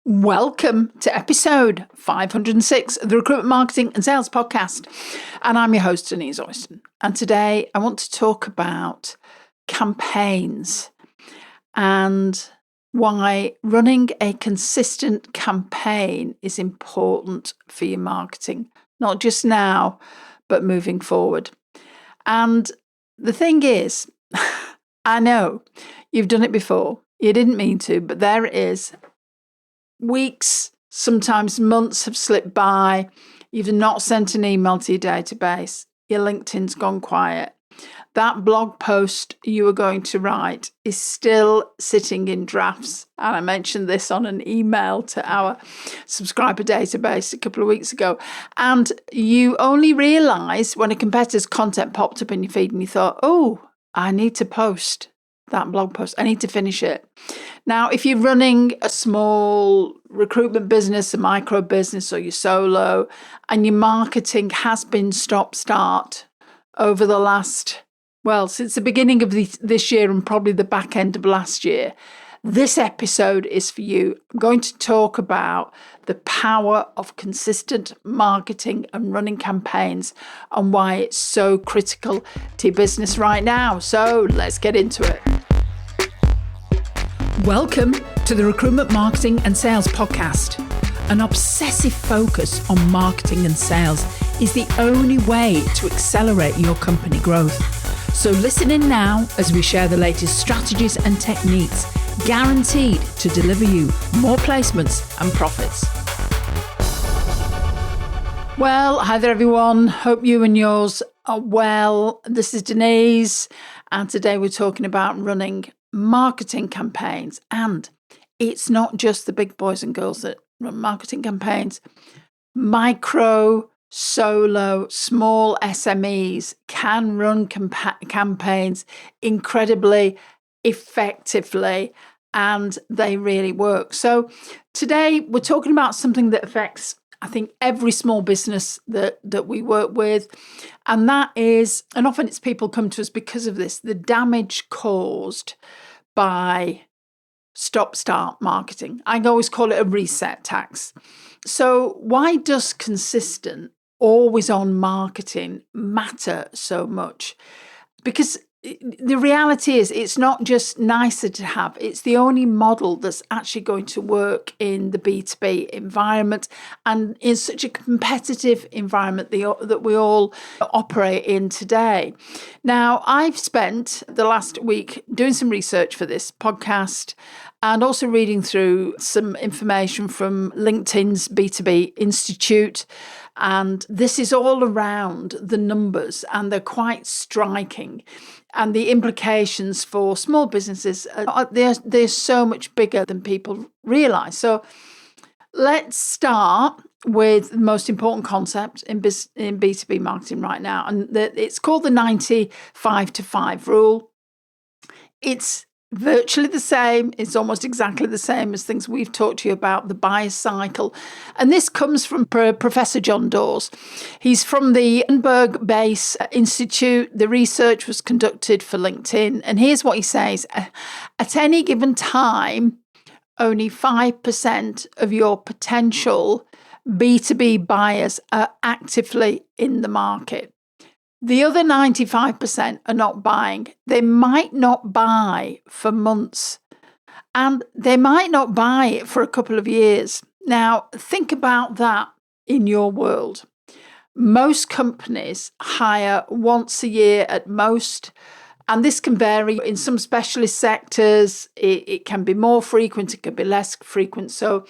Welcome to episode 506 of the Recruitment Marketing and Sales Podcast. And I'm your host, Denise Oyston. And today I want to talk about campaigns and why running a consistent campaign is important for your marketing, not just now, but moving forward. And the thing is, I know you've done it before. You didn't mean to, but there it is. Weeks, sometimes months have slipped by. You've not sent an email to your database. Your LinkedIn's gone quiet. That blog post you were going to write is still sitting in drafts. And I mentioned this on an email to our subscriber database a couple of weeks ago. And you only realised when a competitor's content popped up in your feed and you thought, oh, I need to post that blog post. I need to finish it. Now, if you're running a small recruitment business, a micro business, or you're solo, and your marketing has been stop-start over the last, since the beginning of this year and probably the back end of last year, this episode is for you. I'm going to talk about the power of consistent marketing and running campaigns and why it's so critical to your business right now. So let's get into it. Welcome to the Recruitment Marketing and Sales Podcast. An obsessive focus on marketing and sales is the only way to accelerate your company growth. So listen in now as we share the latest strategies and techniques guaranteed to deliver you more placements and profits. Well, hi there everyone. Hope you and yours are well. This is Denise, and today we're talking about running marketing campaigns. And it's not just the big boys and girls that run marketing campaigns. Micro, solo, small SMEs can run campaigns incredibly effectively, and they really work. So today we're talking about something that affects, I think, every small business that we work with. And that is, and often it's people come to us because of this, the damage caused by stop-start marketing. I always call it a reset tax. So why does consistent, always-on marketing matter so much? Because the reality is it's not just nicer to have, it's the only model that's actually going to work in the B2B environment and in such a competitive environment that we all operate in today. Now, I've spent the last week doing some research for this podcast and also reading through some information from LinkedIn's B2B Institute. And this is all around the numbers, and they're quite striking. And the implications for small businesses, they're so much bigger than people realise. So let's start with the most important concept in B2B marketing right now. And it's called the 95-5 rule. It's virtually the same. It's almost exactly the same as things we've talked to you about, the buyer's cycle. And this comes from Professor John Dawes. He's from the Edinburgh Base Institute. The research was conducted for LinkedIn. And here's what he says. At any given time, only 5% of your potential B2B buyers are actively in the market. The other 95% are not buying. They might not buy for months, and they might not buy it for a couple of years. Now, think about that in your world. Most companies hire once a year at most, and this can vary. In some specialist sectors, it can be more frequent, it can be less frequent. So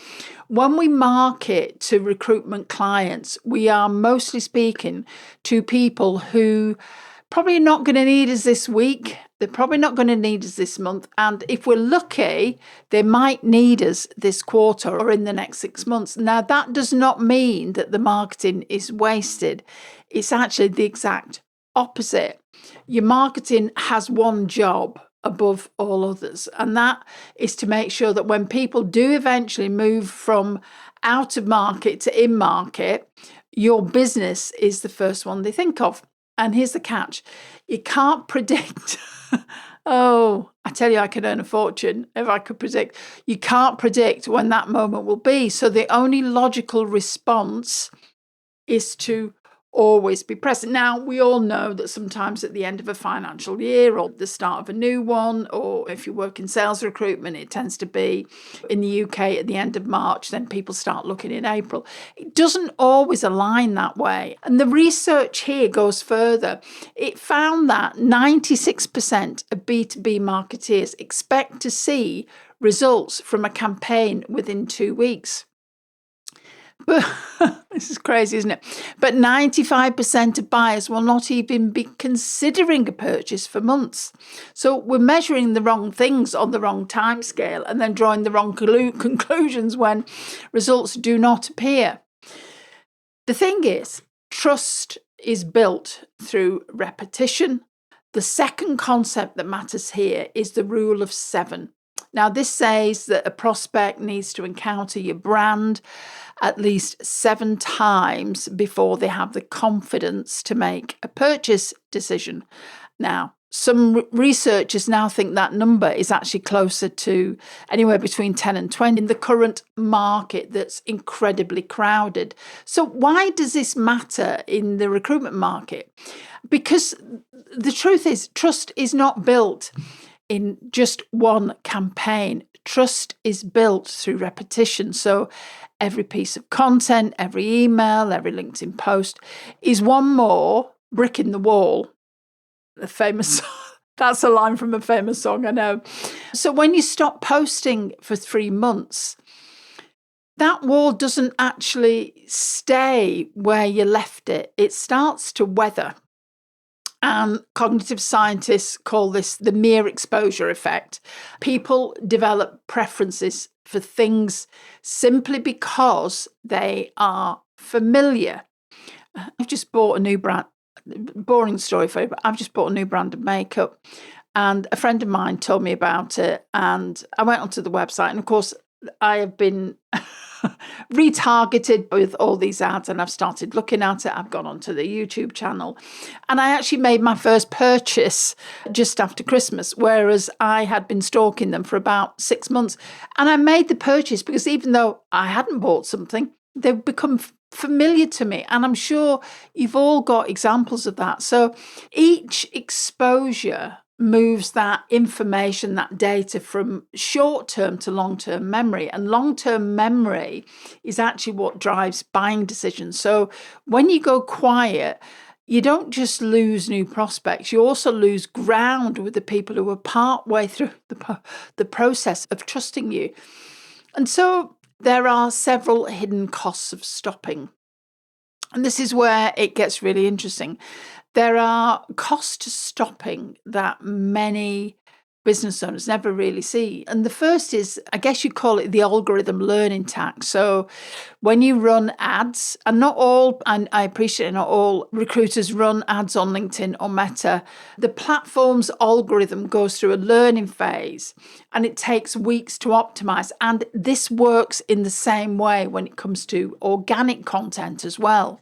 when we market to recruitment clients, we are mostly speaking to people who probably not going to need us this week. They're probably not going to need us this month. And if we're lucky, they might need us this quarter or in the next 6 months. Now, that does not mean that the marketing is wasted. It's actually the exact opposite. Your marketing has one job above all others, and that is to make sure that when people do eventually move from out of market to in market, your business is the first one they think of. And here's the catch. You can't predict Oh, I tell you, I could earn a fortune if I could predict. You can't predict when that moment will be. So the only logical response is to always be present. Now, we all know that sometimes at the end of a financial year or the start of a new one, or if you work in sales recruitment, it tends to be in the UK at the end of March, then people start looking in April. It doesn't always align that way. And the research here goes further. It found that 96% of B2B marketeers expect to see results from a campaign within 2 weeks. But this is crazy, isn't it? But 95% of buyers will not even be considering a purchase for months. So we're measuring the wrong things on the wrong timescale and then drawing the wrong conclusions when results do not appear. The thing is, trust is built through repetition. The second concept that matters here is the rule of 7. Now, this says that a prospect needs to encounter your brand at least 7 times before they have the confidence to make a purchase decision. Now, some researchers now think that number is actually closer to anywhere between 10 and 20 in the current market that's incredibly crowded. So why does this matter in the recruitment market? Because the truth is, trust is not built in just one campaign. Trust is built through repetition. So every piece of content, every email, every LinkedIn post is one more brick in the wall. The famous, that's a line from a famous song, I know. So when you stop posting for 3 months, that wall doesn't actually stay where you left it. It starts to weather. And cognitive scientists call this the mere exposure effect. People develop preferences for things simply because they are familiar. I've just bought a new brand, boring story for you, but I've just bought a new brand of makeup. And a friend of mine told me about it. And I went onto the website. And of course, I have been retargeted with all these ads, and I've started looking at it. I've gone onto the YouTube channel, and I actually made my first purchase just after Christmas, whereas I had been stalking them for about 6 months. And I made the purchase because even though I hadn't bought something, they've become familiar to me. And I'm sure you've all got examples of that. So each exposure moves that information, that data from short-term to long-term memory. And long-term memory is actually what drives buying decisions. So when you go quiet, you don't just lose new prospects, you also lose ground with the people who are part way through the process of trusting you. And so there are several hidden costs of stopping. And this is where it gets really interesting. There are costs to stopping that many business owners never really see. And the first is, I guess you call it the algorithm learning tax. So when you run ads, and not all, and I appreciate not all recruiters run ads on LinkedIn or Meta, the platform's algorithm goes through a learning phase and it takes weeks to optimize. And this works in the same way when it comes to organic content as well.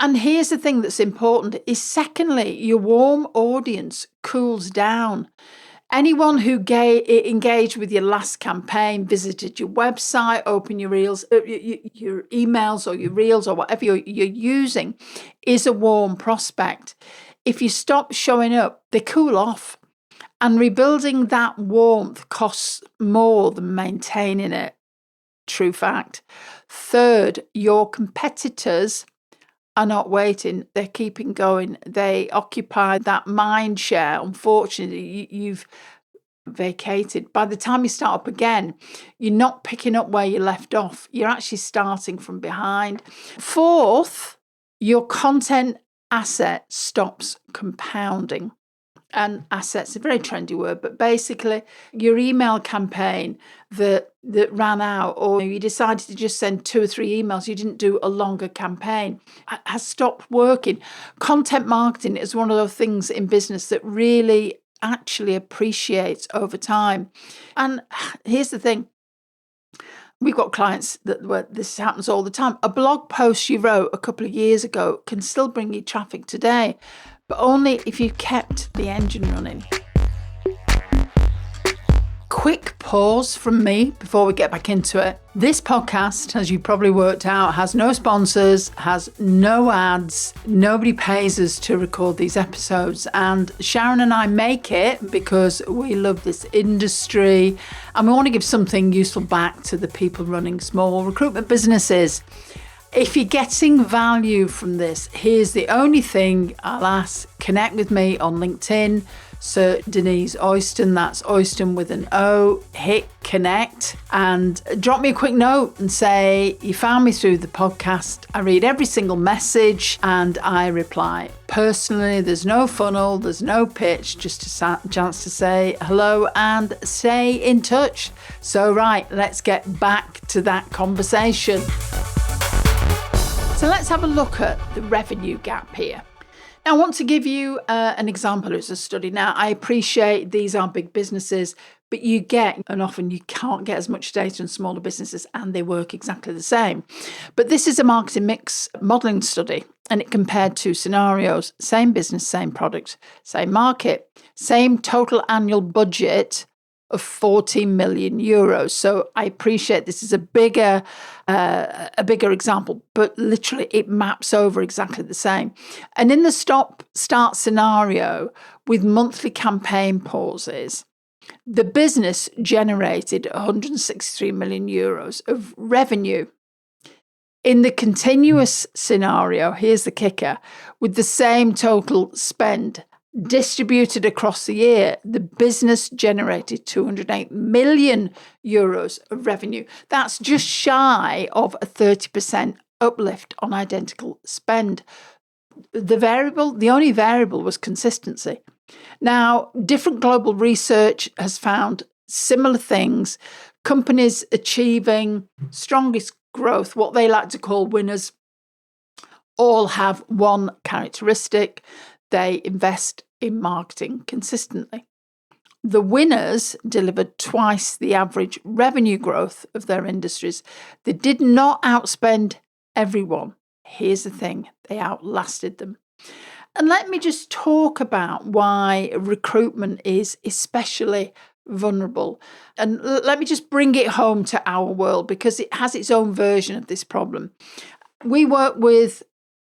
And here's the thing that's important is secondly, your warm audience cools down. Anyone who engaged with your last campaign, visited your website, opened your reels, your emails or your reels or whatever you're using is a warm prospect. If you stop showing up, they cool off. And rebuilding that warmth costs more than maintaining it. True fact. Third, your competitors are not waiting, they're keeping going. They occupy that mind share. Unfortunately, you've vacated. By the time you start up again, you're not picking up where you left off. You're actually starting from behind. Fourth, your content asset stops compounding. And assets, a very trendy word, but basically your email campaign that ran out, or you decided to just send 2 or 3 emails, you didn't do a longer campaign, has stopped working. Content marketing is one of those things in business that really actually appreciates over time. And here's the thing. We've got clients where this happens all the time. A blog post you wrote a couple of years ago can still bring you traffic today, but only if you kept the engine running. quick pause from me before we get back into it. This podcast, as you probably worked out, has no sponsors, has no ads. Nobody pays us to record these episodes. And Sharon and I make it because we love this industry and we want to give something useful back to the people running small recruitment businesses. If you're getting value from this, here's the only thing I'll ask. Connect with me on LinkedIn. Search Denise Oyston, that's Oyston with an O, hit connect and drop me a quick note and say you found me through the podcast. I read every single message and I reply. Personally, there's no funnel, there's no pitch, just a chance to say hello and stay in touch. So right, let's get back to that conversation. So let's have a look at the revenue gap here. Now, I want to give you an example as a study. Now, I appreciate these are big businesses, but you get, and often you can't get as much data in smaller businesses and they work exactly the same. But this is a marketing mix modelling study and it compared two scenarios, same business, same product, same market, same total annual budget of 40 million euros. So I appreciate this is a bigger example, but literally it maps over exactly the same. And in the stop-start scenario with monthly campaign pauses, the business generated 163 million euros of revenue. In the continuous scenario, here's the kicker, with the same total spend distributed across the year, the business generated 208 million euros of revenue. That's just shy of a 30% uplift on identical spend. The only variable was consistency. Now, different global research has found similar things. Companies achieving strongest growth, what they like to call winners, all have one characteristic. They invest in marketing consistently. The winners delivered twice the average revenue growth of their industries. They did not outspend everyone. Here's the thing, they outlasted them. And let me just talk about why recruitment is especially vulnerable. And let me just bring it home to our world because it has its own version of this problem. We work with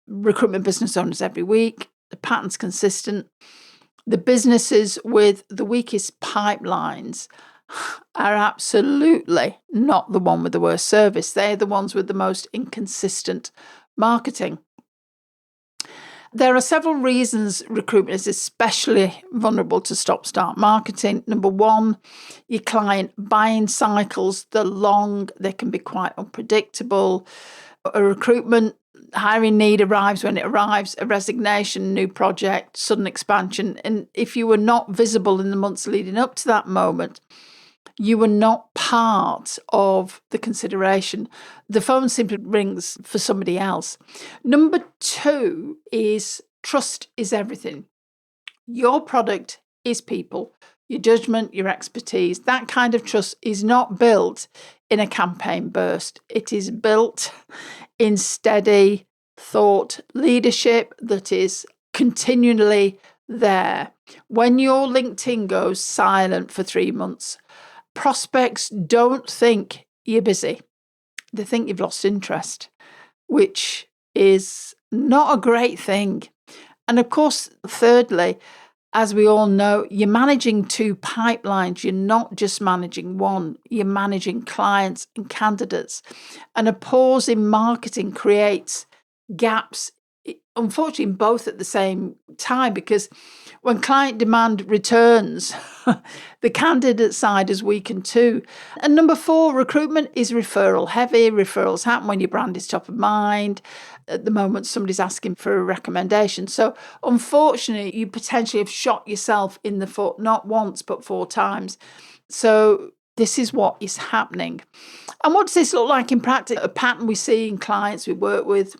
recruitment business owners every week. The pattern's consistent. The businesses with the weakest pipelines are absolutely not the one with the worst service. They're the ones with the most inconsistent marketing. There are several reasons recruitment is especially vulnerable to stop-start marketing. Number one, your client buying cycles, they're long, they can be quite unpredictable. A recruitment hiring need arrives when it arrives, a resignation, new project, sudden expansion. And if you were not visible in the months leading up to that moment, you were not part of the consideration. The phone simply rings for somebody else. Number two is trust is everything. Your product is people, your judgment, your expertise. That kind of trust is not built in a campaign burst. It is built in steady thought leadership that is continually there. When your LinkedIn goes silent for 3 months, prospects don't think you're busy. They think you've lost interest, which is not a great thing. And of course, thirdly, as we all know, you're managing two pipelines. You're not just managing one. You're managing clients and candidates. And a pause in marketing creates gaps, unfortunately, in both at the same time, because when client demand returns, the candidate side is weakened too. And number four, recruitment is referral heavy. Referrals happen when your brand is top of mind. At the moment, somebody's asking for a recommendation. So unfortunately, you potentially have shot yourself in the foot, not once, but 4 times. So this is what is happening. And what does this look like in practice? A pattern we see in clients we work with,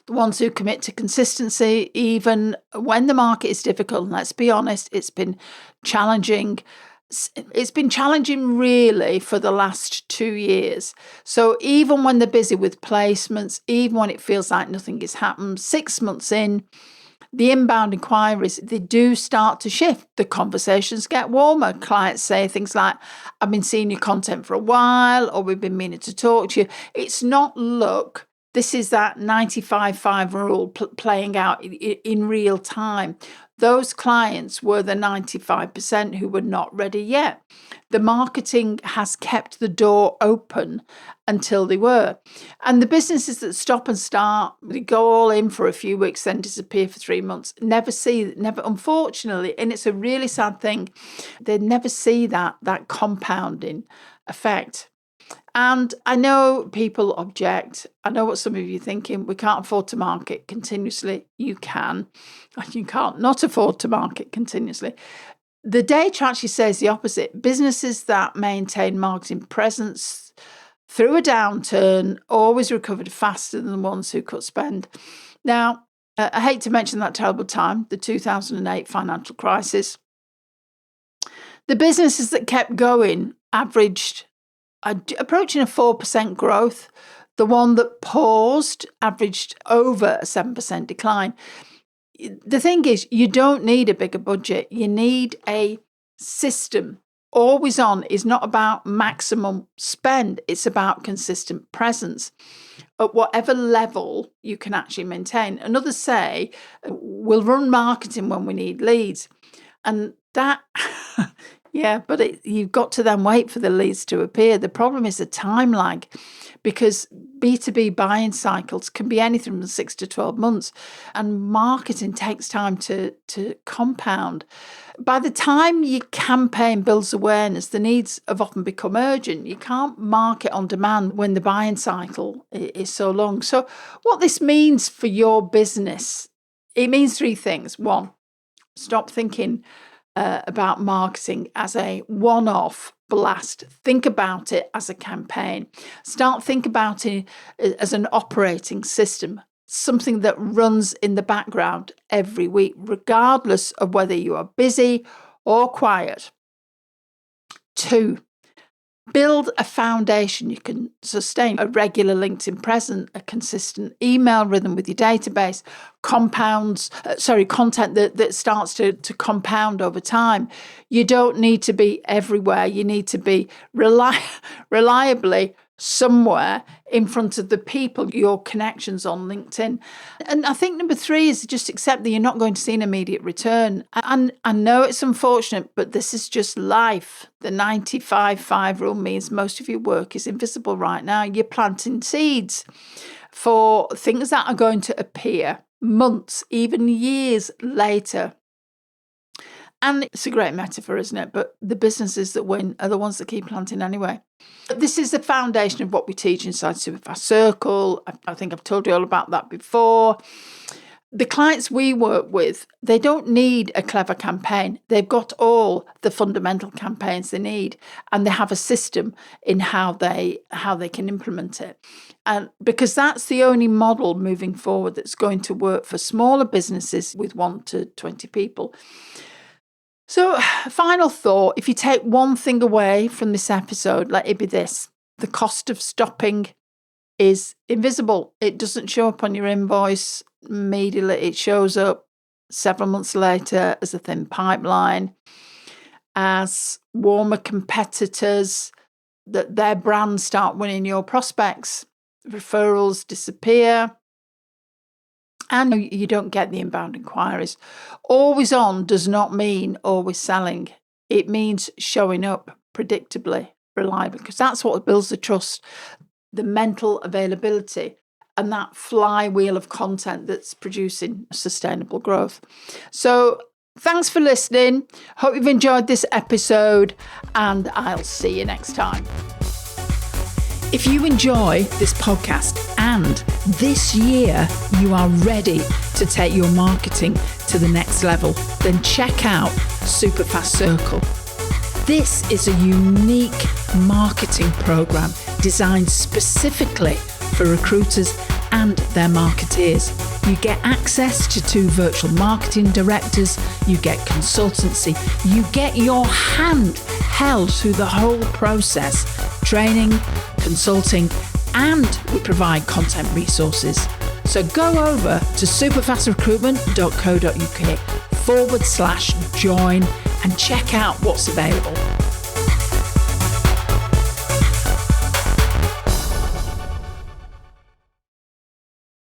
the ones who commit to consistency, even when the market is difficult. And let's be honest, it's been challenging. It's been challenging really for the last 2 years. So even when they're busy with placements, even when it feels like nothing has happened, 6 months in, the inbound inquiries, they do start to shift. The conversations get warmer. Clients say things like, I've been seeing your content for a while, or we've been meaning to talk to you. It's not luck. This is that 95-5 rule playing out in real time. Those clients were the 95% who were not ready yet. The marketing has kept the door open until they were. And the businesses that stop and start, they go all in for a few weeks, then disappear for 3 months, never, unfortunately, and it's a really sad thing, they never see that compounding effect. And I know people object. I know what some of you are thinking. We can't afford to market continuously. You can. You can't not afford to market continuously. The data actually says the opposite. Businesses that maintain marketing presence through a downturn always recovered faster than the ones who cut spend. Now, I hate to mention that terrible time, the 2008 financial crisis. The businesses that kept going averaged approaching a 4% growth. The one that paused averaged over a 7% decline. The thing is, you don't need a bigger budget. You need a system. Always on is not about maximum spend. It's about consistent presence at whatever level you can actually maintain. And others say, we'll run marketing when we need leads. And that... Yeah, but you've got to then wait for the leads to appear. The problem is the time lag, because B2B buying cycles can be anything from 6 to 12 months, and marketing takes time to compound. By the time your campaign builds awareness, the needs have often become urgent. You can't market on demand when the buying cycle is so long. So what this means for your business, it means 3 things. 1, stop thinking about marketing as a one-off blast. Think about it as a campaign. Start think about it as an operating system, something that runs in the background every week, regardless of whether you are busy or quiet. 2, build a foundation you can sustain, a regular LinkedIn presence, a consistent email rhythm with your database, content that starts to compound over time. You don't need to be everywhere. You need to be reliably somewhere in front of the people, your connections on LinkedIn. And I think number 3 is just accept that you're not going to see an immediate return. And I know it's unfortunate, but this is just life. The 95-5 rule means most of your work is invisible right now. You're planting seeds for things that are going to appear months, even years later. And it's a great metaphor, isn't it? But the businesses that win are the ones that keep planting anyway. This is the foundation of what we teach inside Superfast Circle. I think I've told you all about that before. The clients we work with, they don't need a clever campaign. They've got all the fundamental campaigns they need, and they have a system in how they can implement it. And because that's the only model moving forward that's going to work for smaller businesses with 1 to 20 people. So, final thought, if you take one thing away from this episode, let it be this: the cost of stopping is invisible. It doesn't show up on your invoice immediately. It shows up several months later as a thin pipeline, as warmer competitors, that their brands start winning your prospects, referrals disappear, and you don't get the inbound inquiries. Always on does not mean always selling. It means showing up predictably, reliably, because that's what builds the trust, the mental availability, and that flywheel of content that's producing sustainable growth. So thanks for listening. Hope you've enjoyed this episode, and I'll see you next time. If you enjoy this podcast and this year you are ready to take your marketing to the next level, then check out Superfast Circle. This is a unique marketing program designed specifically for recruiters and their marketeers. You get access to 2 virtual marketing directors, you get consultancy, you get your hand held through the whole process, training, consulting, and we provide content resources. So go over to superfastrecruitment.co.uk/join and check out what's available.